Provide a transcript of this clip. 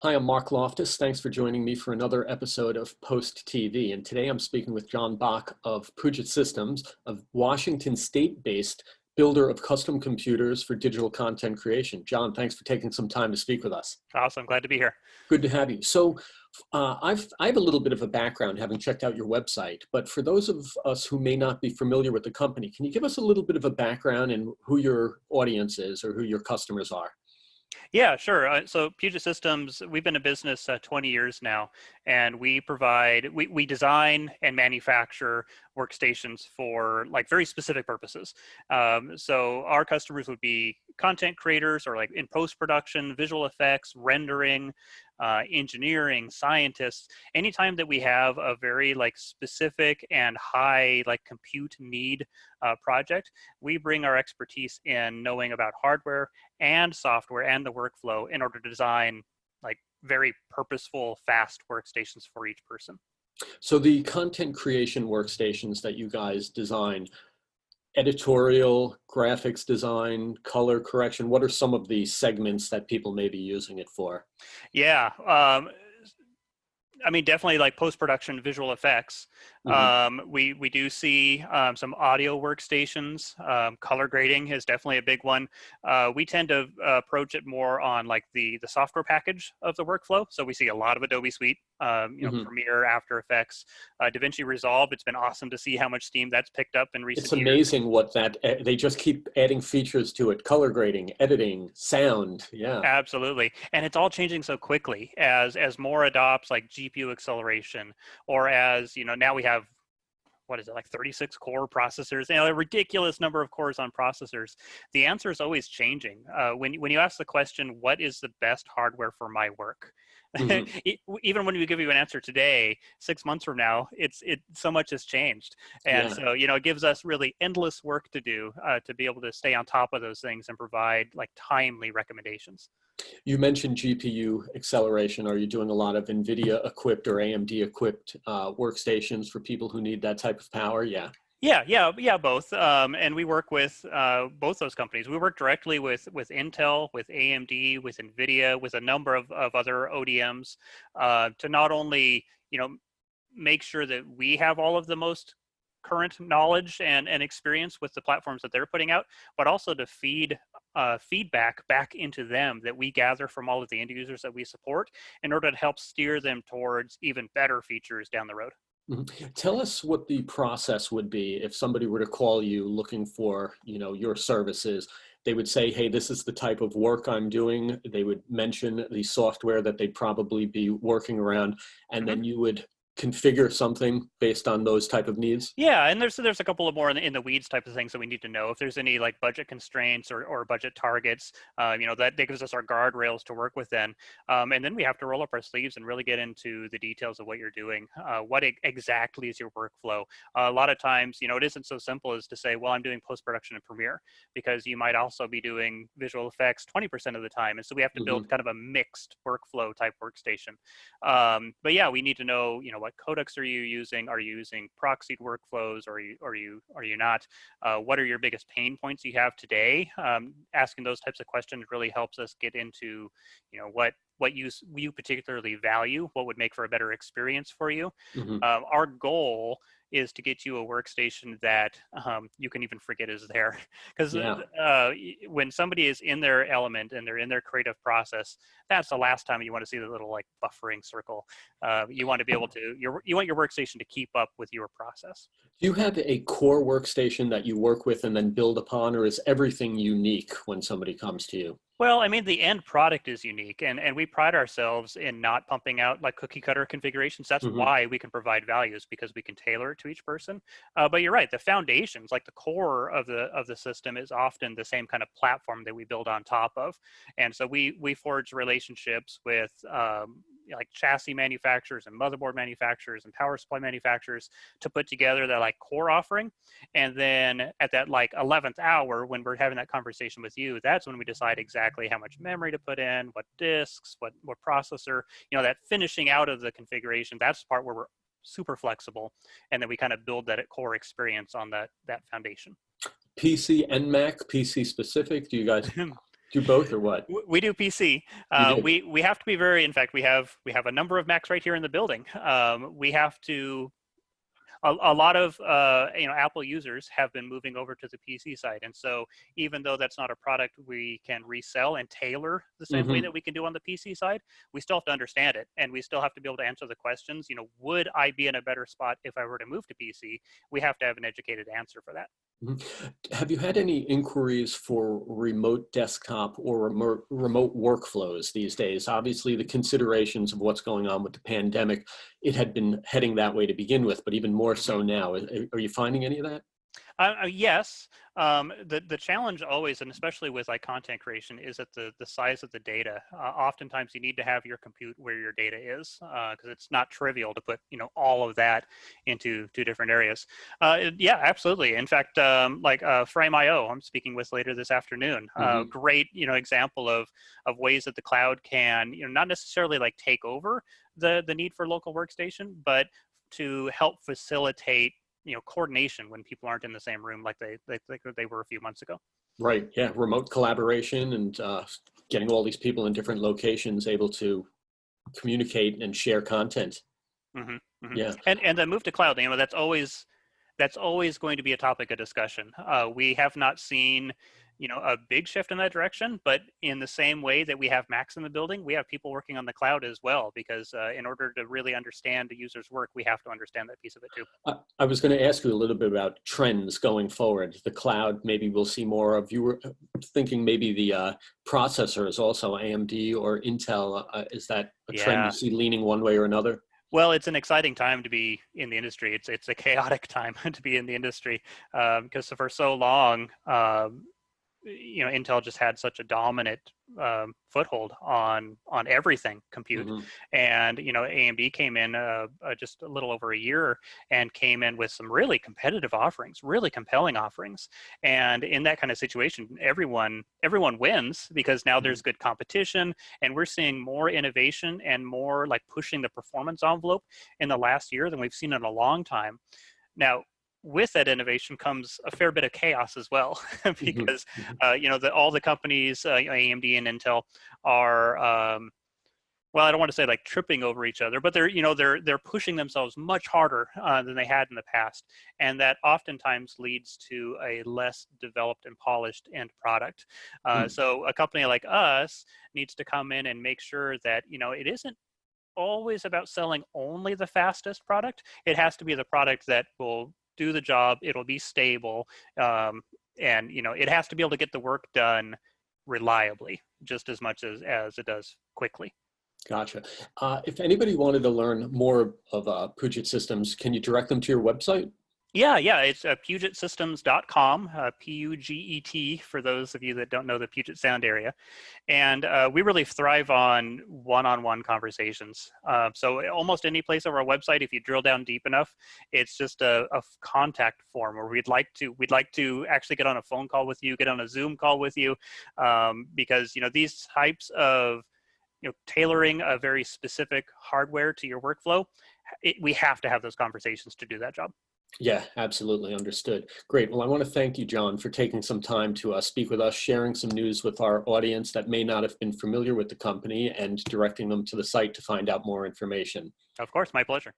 Hi, I'm Marc Loftus. Thanks for joining me for another episode of Post TV. And today I'm speaking with Jon Bach of Puget Systems, a Washington state-based builder of custom computers for digital content creation. Jon, thanks for taking some time to speak with us. Awesome. Glad to be here. Good to have you. I have a little bit of a background having checked out your website, but for those of us who may not be familiar with the company, can you give us a little bit of a background in who your audience is or who your customers are? Yeah, sure. So Puget Systems, we've been in business 20 years now, and we design and manufacture workstations for like very specific purposes. So our customers would be content creators or like in post-production, visual effects, rendering, engineering, scientists. Anytime that we have a very like specific and high like compute need project, we bring our expertise in knowing about hardware and software and the workflow in order to design like very purposeful, fast workstations for each person. So the content creation workstations that you guys design, editorial, graphics design, color correction, what are some of the segments that people may be using it for? Yeah. I mean, definitely like post-production visual effects. Hmm. We do see some audio workstations. Color grading is definitely a big one. We tend to approach it more on like the software package of the workflow. So we see a lot of Adobe Suite, Hmm. Premiere, After Effects, DaVinci Resolve. It's been awesome to see how much steam that's picked up in It's recent years. amazing what they just keep adding features to it, color grading, editing, sound. Yeah. Absolutely. And it's all changing so quickly as more adopts like GPU acceleration, or as, now we have, what is it, like 36 core processors, a ridiculous number of cores on processors. The answer is always changing. When you ask the question, what is the best hardware for my work? Hmm. Even when we give you an answer today, 6 months from now, it so much has changed. And Yeah. so, it gives us really endless work to do to be able to stay on top of those things and provide like timely recommendations. You mentioned GPU acceleration. Are you doing a lot of NVIDIA equipped or AMD equipped workstations for people who need that type of power? Yeah. Yeah, both. And we work with both those companies. We work directly with Intel, with AMD, with NVIDIA, with a number of other ODMs to not only, make sure that we have all of the most current knowledge and experience with the platforms that they're putting out, but also to feed feedback back into them that we gather from all of the end users that we support in order to help steer them towards even better features down the road. Mhm. Tell us what the process would be if somebody were to call you looking for, your services. They would say, "Hey, this is the type of work I'm doing." They would mention the software that they'd probably be working around, and Mhm. then you would configure something based on those type of needs. Yeah, and there's a couple of more in the weeds type of things that we need to know. If there's any like budget constraints or budget targets, that gives us our guardrails to work within. And then we have to roll up our sleeves and really get into the details of what you're doing. What exactly is your workflow? A lot of times, it isn't so simple as to say, well, I'm doing post-production in Premiere, because you might also be doing visual effects 20% of the time. And so we have to build Hmm. kind of a mixed workflow type workstation. But yeah, we need to know, what codecs are you using? Are you using proxied workflows, or are you not? What are your biggest pain points you have today? Asking those types of questions really helps us get into, what you particularly value, what would make for a better experience for you. Hmm. Our goal is to get you a workstation that you can even forget is there. Because Yeah. when somebody is in their element and they're in their creative process, that's the last time you want to see the little like buffering circle. You want to be able to, you want your workstation to keep up with your process. Do you have a core workstation that you work with and then build upon, or is everything unique when somebody comes to you? Well, I mean, the end product is unique, and we pride ourselves in not pumping out like cookie cutter configurations. That's Hmm. why we can provide values, because we can tailor it to each person. But you're right, the foundations, like the core of the system, is often the same kind of platform that we build on top of. And so we forge relationships with like chassis manufacturers and motherboard manufacturers and power supply manufacturers to put together that like core offering. And then at that like 11th hour, when we're having that conversation with you, that's when we decide exactly how much memory to put in, what disks, what processor, that finishing out of the configuration. That's the part where we're super flexible. And then we kind of build that core experience on that foundation. PC and Mac, PC specific? Do you guys? Do both or what? We do PC. You do? We have to be very. In fact, we have a number of Macs right here in the building. We have to. A lot of Apple users have been moving over to the PC side, and so even though that's not a product we can resell and tailor the same way Hmm. that we can do on the PC side, we still have to understand it, and we still have to be able to answer the questions. Would I be in a better spot if I were to move to PC? We have to have an educated answer for that. Mhm. Have you had any inquiries for remote desktop or remote workflows these days? Obviously, the considerations of what's going on with the pandemic, it had been heading that way to begin with, but even more Mhm. so now. Are you finding any of that? Yes. The challenge always, and especially with like content creation, is that the size of the data. Oftentimes, you need to have your compute where your data is, because it's not trivial to put all of that into two different areas. Yeah, absolutely. In fact, Frame.io, I'm speaking with later this afternoon. Hmm. Great, example of ways that the cloud can, not necessarily like take over the need for local workstation, but to help facilitate coordination when people aren't in the same room like they were a few months ago. Right. Yeah. Remote collaboration and getting all these people in different locations able to communicate and share content. Hmm. Hmm. Yeah. And the move to cloud, that's always going to be a topic of discussion. We have not seen a big shift in that direction, but in the same way that we have Macs in the building, we have people working on the cloud as well, because in order to really understand the user's work, we have to understand that piece of it too. I was going to ask you a little bit about trends going forward. The cloud, maybe we'll see more of. You were thinking maybe the processors also, AMD or Intel. Is that a trend you Yeah. see leaning one way or another? Well, it's an exciting time to be in the industry. It's a chaotic time to be in the industry, because for so long, Intel just had such a dominant foothold on everything compute, Hmm. and AMD came in just a little over a year and came in with some really competitive offerings, really compelling offerings. And in that kind of situation, everyone wins, because now Hmm. there's good competition, and we're seeing more innovation and more like pushing the performance envelope in the last year than we've seen in a long time. Now, with that innovation comes a fair bit of chaos as well, Hmm. because Hmm. all the companies, AMD and Intel, are well, I don't want to say like tripping over each other, but they're pushing themselves much harder than they had in the past, and that oftentimes leads to a less developed and polished end product. So a company like us needs to come in and make sure that it isn't always about selling only the fastest product. It has to be the product that will do the job. It'll be stable, um, and it has to be able to get the work done reliably, just as much as it does quickly. Gotcha. If anybody wanted to learn more of Puget Systems, can you direct them to your website? Yeah, it's PugetSystems.com, Puget, for those of you that don't know the Puget Sound area. And we really thrive on one-on-one conversations. So almost any place on our website, if you drill down deep enough, it's just a contact form where we'd like to actually get on a phone call with you, get on a Zoom call with you, because these types of tailoring a very specific hardware to your workflow, we have to have those conversations to do that job. Yeah, absolutely. Understood. Great. Well, I want to thank you, John, for taking some time to speak with us, sharing some news with our audience that may not have been familiar with the company, and directing them to the site to find out more information. Of course, my pleasure.